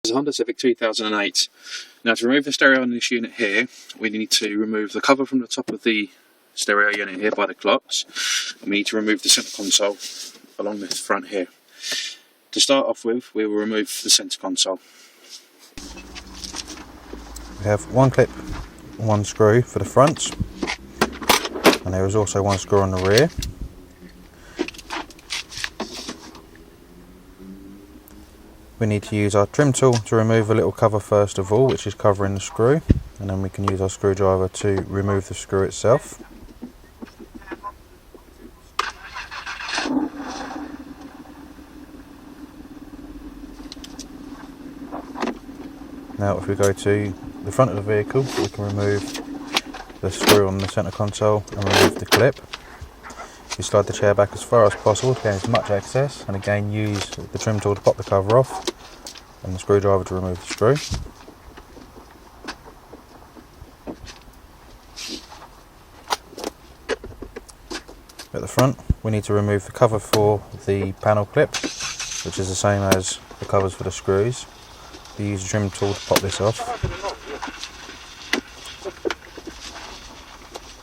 This is a Honda Civic 2008. Now, to remove the stereo in this unit here, we need to remove the cover from the top of the stereo unit here by the clocks, and we need to remove the centre console along the front here. To start off with, we will remove the centre console. We have one clip, one screw for the front, and there is also one screw on the rear. We need to use our trim tool to remove a little cover first of all, which is covering the screw, and then we can use our screwdriver to remove the screw itself. Now if we go to the front of the vehicle, we can remove the screw on the centre console and remove the clip. You slide the chair back as far as possible to gain as much access, and again use the trim tool to pop the cover off and the screwdriver to remove the screw. At the front, we need to remove the cover for the panel clip, which is the same as the covers for the screws. We use the trim tool to pop this off.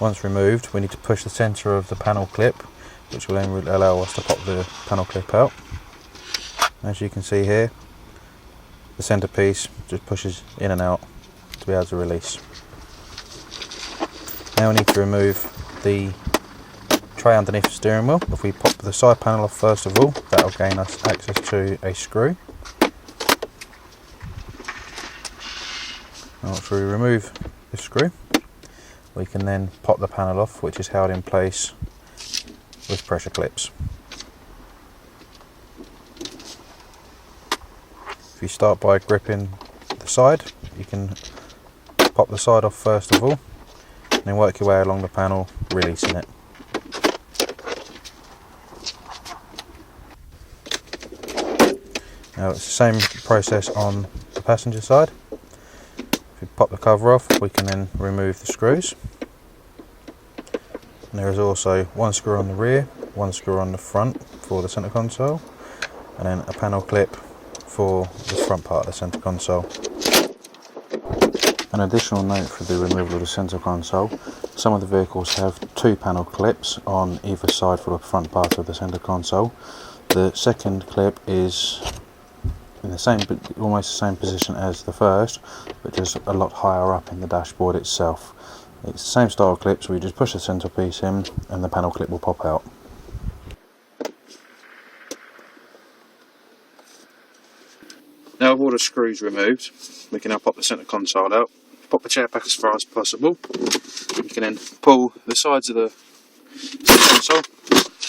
Once removed, we need to push the centre of the panel clip, which will then allow us to pop the panel clip out. As you can see here, the centre piece just pushes in and out to be able to release. Now we need to remove the tray underneath the steering wheel. If we pop the side panel off first of all, that will gain us access to a screw. Once we remove the screw, we can then pop the panel off, which is held in place with pressure clips. If you start by gripping the side, you can pop the side off first of all, and then work your way along the panel, releasing it. Now it's the same process on the passenger side. If we pop the cover off, we can then remove the screws. And there is also one screw on the rear, one screw on the front for the centre console, and then a panel clip for the front part of the centre console. An additional note for the removal of the centre console: some of the vehicles have two panel clips on either side for the front part of the centre console. The second clip is in the same, almost the same position as the first, but just a lot higher up in the dashboard itself. It's the same style clip, so we just push the centre piece in and the panel clip will pop out. Now with all the screws removed, we can now pop the centre console out, pop the chair back as far as possible. You can then pull the sides of the centre console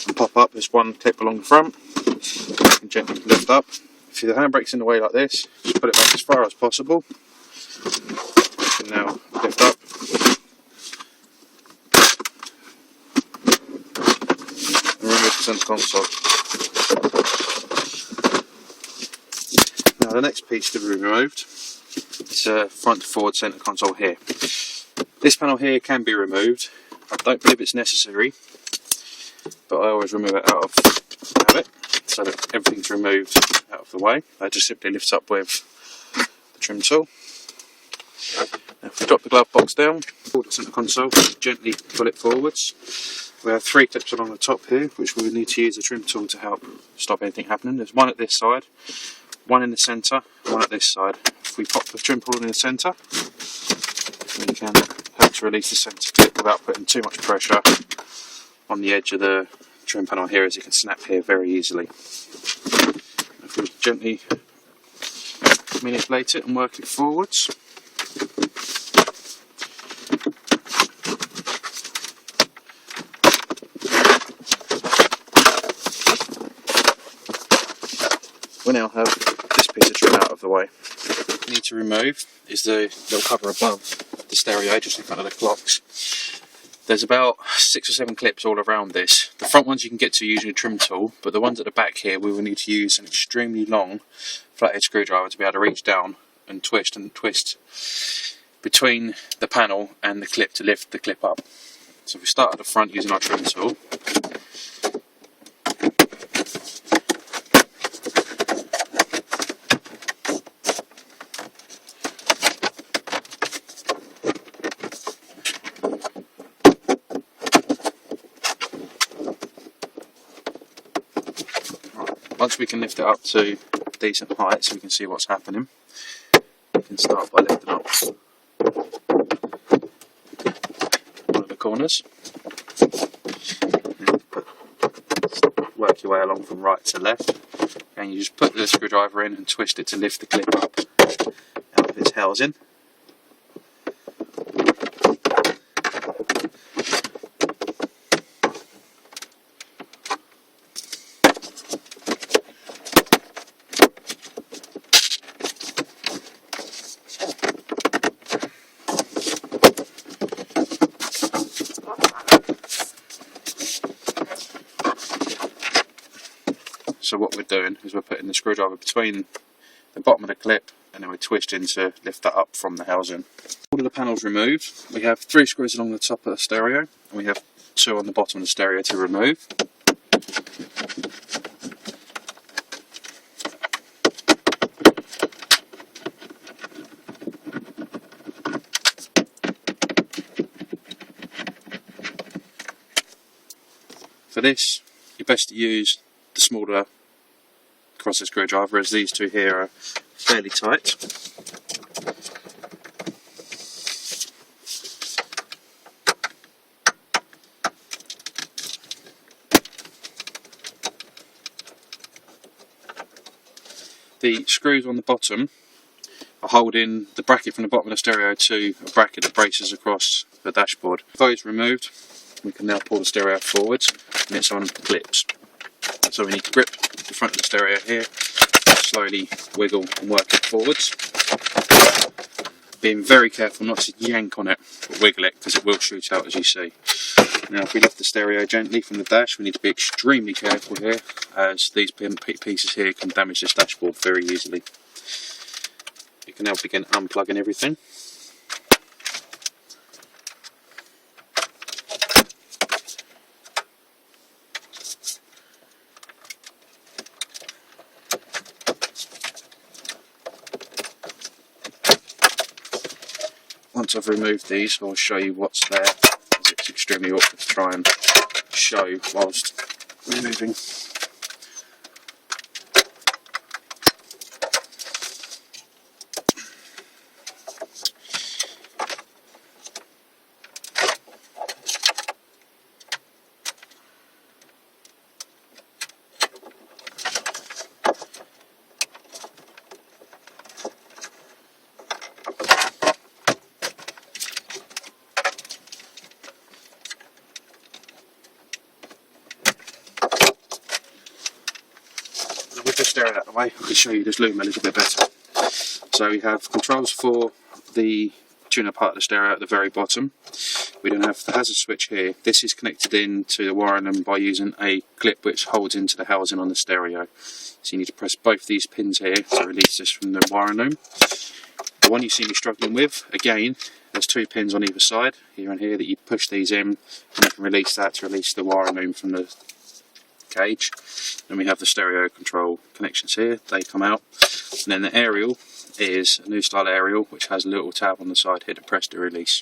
and pop up. There's one clip along the front. You can gently lift up. If the handbrake's in the way like this, just put it back as far as possible. You can now lift up. And remove the centre console. Now the next piece to be removed is a front to forward centre console here. This panel here can be removed. I don't believe it's necessary, but I always remove it out of it, so that everything's removed out of the way. That just simply lifts up with the trim tool. Now if we drop the glove box down, pull the centre console, gently pull it forwards. We have three clips along the top here, which we will need to use the trim tool to help stop anything happening. There's one at this side, one in the centre, one at this side. If we pop the trim tool in the centre, we can help to release the centre clip without putting too much pressure on the edge of the trim panel here, as you can snap here very easily. If we gently manipulate it and work it forwards, we now have this piece of trim out of the way. What we need to remove is the little cover above the stereo, just in front of the clocks. There's about 6 or 7 clips all around this. The front ones you can get to using a trim tool, but the ones at the back here we will need to use an extremely long flathead screwdriver to be able to reach down and twist between the panel and the clip to lift the clip up. So if we start at the front using our trim tool, Once we can lift it up to decent height so we can see what's happening, we can start by lifting up one of the corners. Work your way along from right to left, and you just put the screwdriver in and twist it to lift the clip up out of its housing. So what we're doing is we're putting the screwdriver between the bottom of the clip, and then we're twisting to lift that up from the housing. All of the panels removed. We have 3 screws along the top of the stereo, and we have 2 on the bottom of the stereo to remove. For this, you're best to use the smaller crosser screwdriver, as these 2 here are fairly tight. The screws on the bottom are holding the bracket from the bottom of the stereo to a bracket that braces across the dashboard. With those removed, we can now pull the stereo forwards, and it's on clips. So we need to grip the front of the stereo here, slowly wiggle and work it forwards. Being very careful not to yank on it or wiggle it, because it will shoot out, as you see. Now if we lift the stereo gently from the dash, we need to be extremely careful here, as these pieces here can damage this dashboard very easily. You can now begin unplugging everything. Once I've removed these, I'll show you what's there, as it's extremely awkward to try and show whilst removing. With the stereo out of the way, I can show you this loom a little bit better. So we have controls for the tuner part of the stereo at the very bottom. We then have the hazard switch here. This is connected in to the wiring loom by using a clip which holds into the housing on the stereo. So you need to press both these pins here to release this from the wiring loom. The one you see me struggling with, again, there's 2 pins on either side, here and here, that you push these in, and you can release that to release the wiring loom from the cage. Then we have the stereo control connections here, they come out. And then the aerial is a new style aerial which has a little tab on the side here to press to release.